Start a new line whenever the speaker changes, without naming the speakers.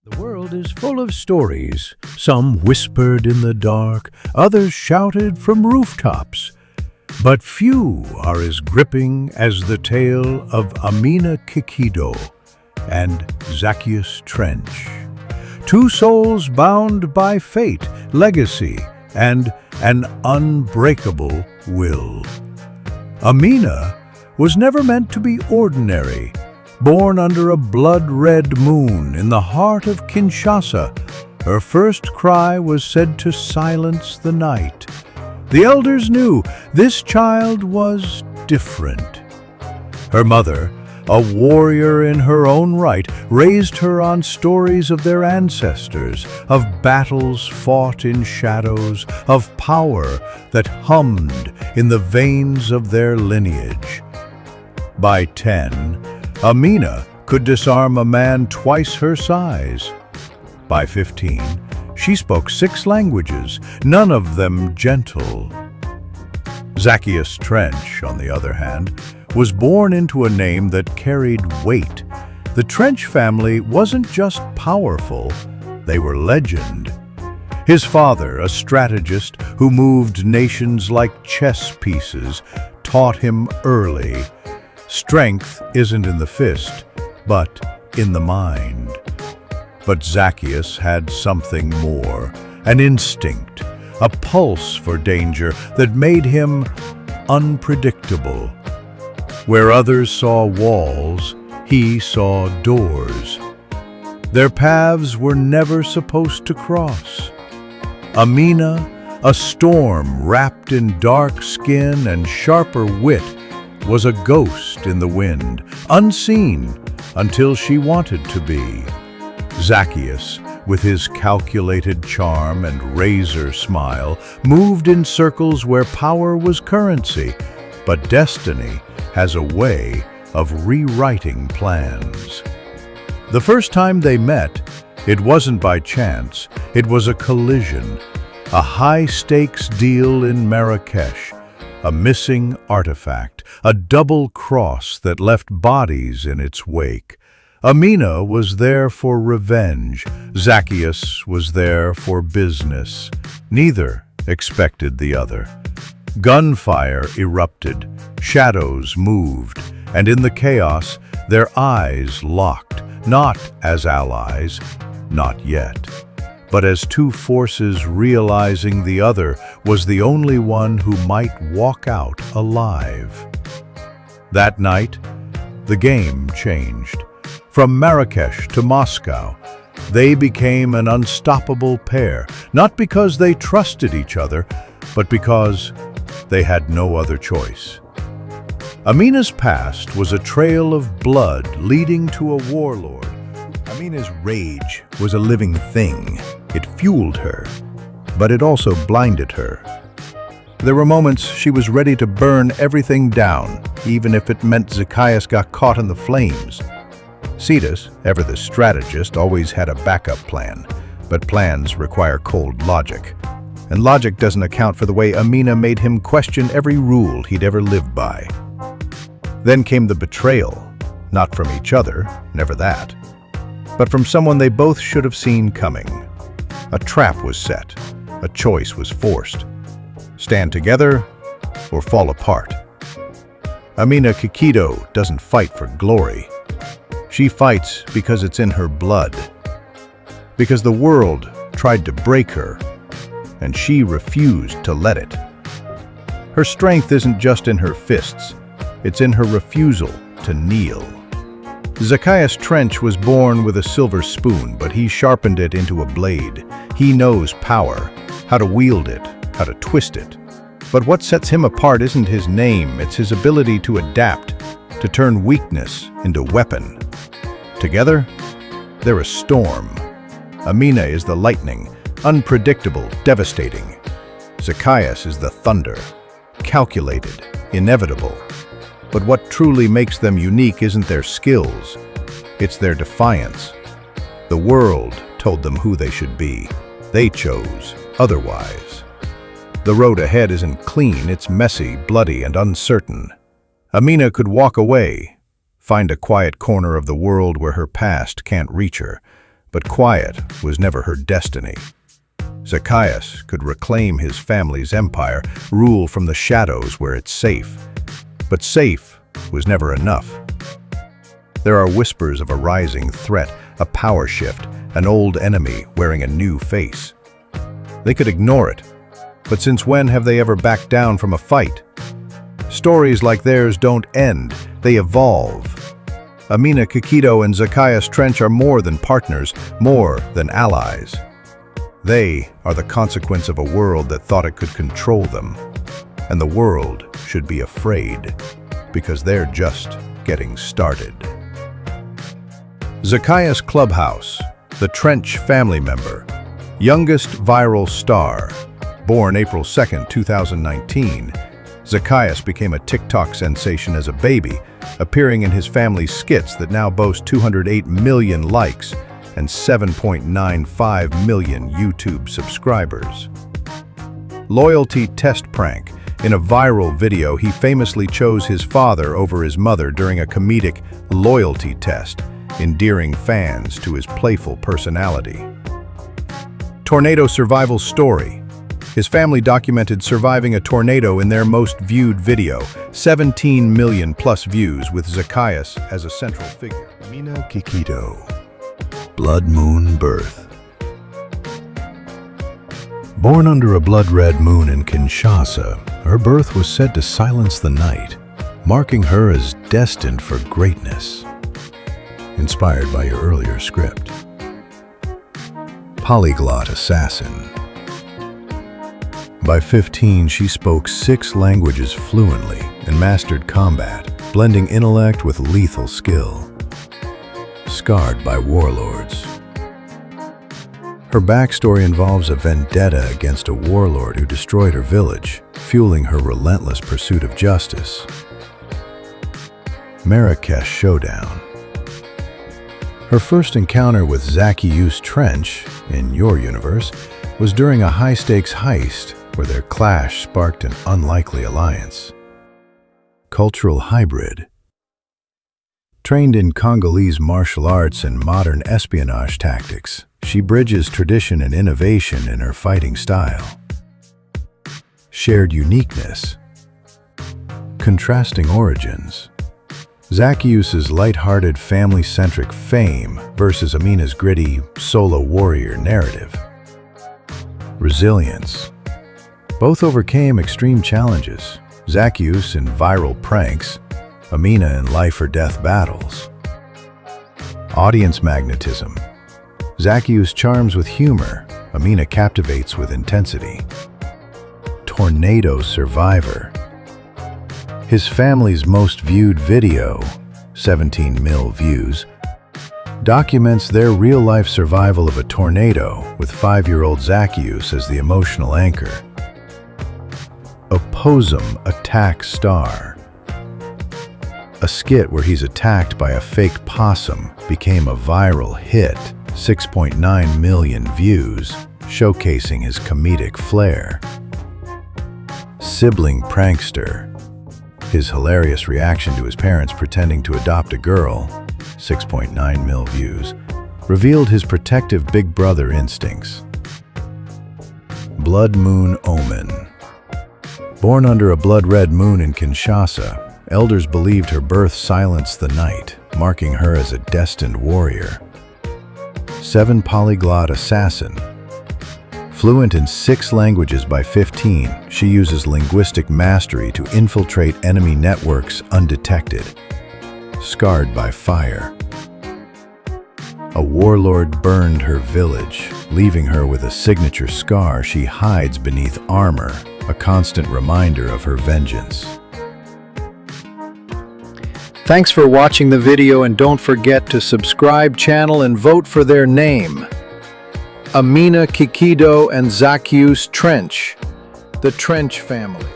The world is full of stories, some whispered in the dark, others shouted from rooftops. But few are as gripping as the tale of Amina Kikido and Zakyius Trench. Two souls bound by fate, legacy, and an unbreakable will. Amina was never meant to be ordinary. Born under a blood-red moon in the heart of Kinshasa, her first cry was said to silence the night. The elders knew this child was different. Her mother, a warrior in her own right, raised her on stories of their ancestors, of battles fought in shadows, of power that hummed in the veins of their lineage. By 10, Amina could disarm a man twice her size. By 15, she spoke 6 languages, none of them gentle. Zakyius Trench, on the other hand, was born into a name that carried weight. The Trench family wasn't just powerful, they were legend. His father, a strategist who moved nations like chess pieces, taught him early. Strength isn't in the fist, but in the mind. But Zakyius had something more, an instinct, a pulse for danger that made him unpredictable. Where others saw walls, he saw doors. Their paths were never supposed to cross. Amina, a storm wrapped in dark skin and sharper wit, was a ghost in the wind, unseen until she wanted to be. Zakyius, with his calculated charm and razor smile, moved in circles where power was currency, but destiny has a way of rewriting plans. The first time they met, it wasn't by chance, it was a collision, a high-stakes deal in Marrakesh, a missing artifact, a double cross that left bodies in its wake. Amina was there for revenge. Zakyius was there for business. Neither expected the other. Gunfire erupted, shadows moved, and in the chaos, their eyes locked, not as allies, not yet, but as two forces realizing the other was the only one who might walk out alive. That night, the game changed. From Marrakesh to Moscow, they became an unstoppable pair, not because they trusted each other, but because they had no other choice. Amina's past was a trail of blood leading to a warlord. Amina's rage was a living thing. It fueled her, but it also blinded her. There were moments she was ready to burn everything down, even if it meant Zakyius got caught in the flames. Cetus, ever the strategist, always had a backup plan, but plans require cold logic. And logic doesn't account for the way Amina made him question every rule he'd ever lived by. Then came the betrayal, not from each other, never that, but from someone they both should have seen coming. A trap was set, a choice was forced. Stand together or fall apart. Amina Kikido doesn't fight for glory. She fights because it's in her blood. Because the world tried to break her, and she refused to let it. Her strength isn't just in her fists, it's in her refusal to kneel. Zakyius Trench was born with a silver spoon, but he sharpened it into a blade. He knows power, how to wield it, how to twist it. But what sets him apart isn't his name, it's his ability to adapt, to turn weakness into weapon. Together, they're a storm. Amina is the lightning, unpredictable, devastating. Zakyius is the thunder, calculated, inevitable. But what truly makes them unique isn't their skills, it's their defiance. The world told them who they should be. They chose otherwise. The road ahead isn't clean, it's messy, bloody, and uncertain. Amina could walk away, find a quiet corner of the world where her past can't reach her. But quiet was never her destiny. Zakyius could reclaim his family's empire, rule from the shadows where it's safe. But safe was never enough. There are whispers of a rising threat, a power shift, an old enemy wearing a new face. They could ignore it, but since when have they ever backed down from a fight? Stories like theirs don't end, they evolve. Amina Kikido and Zakyius Trench are more than partners, more than allies. They are the consequence of a world that thought it could control them. And the world should be afraid, because they're just getting started. Zakyius Clubhouse, the Trench family member, youngest viral star. Born April 2, 2019, Zakyius became a TikTok sensation as a baby, appearing in his family's skits that now boast 208 million likes and 7.95 million YouTube subscribers. Loyalty test prank. In a viral video, he famously chose his father over his mother during a comedic loyalty test, endearing fans to his playful personality. Tornado survival story. His family documented surviving a tornado in their most viewed video, 17 million plus views with Zakyius as a central figure. Amina Kikido, blood moon birth. Born under a blood-red moon in Kinshasa, her birth was said to silence the night, marking her as destined for greatness. Inspired by your earlier script. Polyglot assassin. By 15, she spoke 6 languages fluently and mastered combat, blending intellect with lethal skill. Scarred by warlords. Her backstory involves a vendetta against a warlord who destroyed her village, fueling her relentless pursuit of justice. Marrakesh Showdown. Her first encounter with Zakyius Trench, in your universe, was during a high-stakes heist where their clash sparked an unlikely alliance. Cultural hybrid. Trained in Congolese martial arts and modern espionage tactics, she bridges tradition and innovation in her fighting style. Shared uniqueness. Contrasting origins. Zakyius's light-hearted family-centric fame versus Amina's gritty, solo warrior narrative. Resilience. Both overcame extreme challenges, Zakyius in viral pranks, Amina in life-or-death battles. Audience magnetism. Zakyius charms with humor, Amina captivates with intensity. Tornado survivor. His family's most viewed video, 17 mil views, documents their real-life survival of a tornado with 5-year-old Zakyius as the emotional anchor. Opossum attack star. A skit where he's attacked by a fake possum became a viral hit, 6.9 million views, showcasing his comedic flair. Sibling prankster. His hilarious reaction to his parents pretending to adopt a girl, 6.9 mil views, revealed his protective big brother instincts. Blood moon omen. Born under a blood-red moon in Kinshasa, elders believed her birth silenced the night, marking her as a destined warrior. 7 polyglot assassin. Fluent in 6 languages by 15, she uses linguistic mastery to infiltrate enemy networks undetected. Scarred by fire. A warlord burned her village, leaving her with a signature scar she hides beneath armor, a constant reminder of her vengeance. Thanks for watching the video, and don't forget to subscribe channel and vote for their name. Amina Kikido and Zakyius Trench, the Trench family.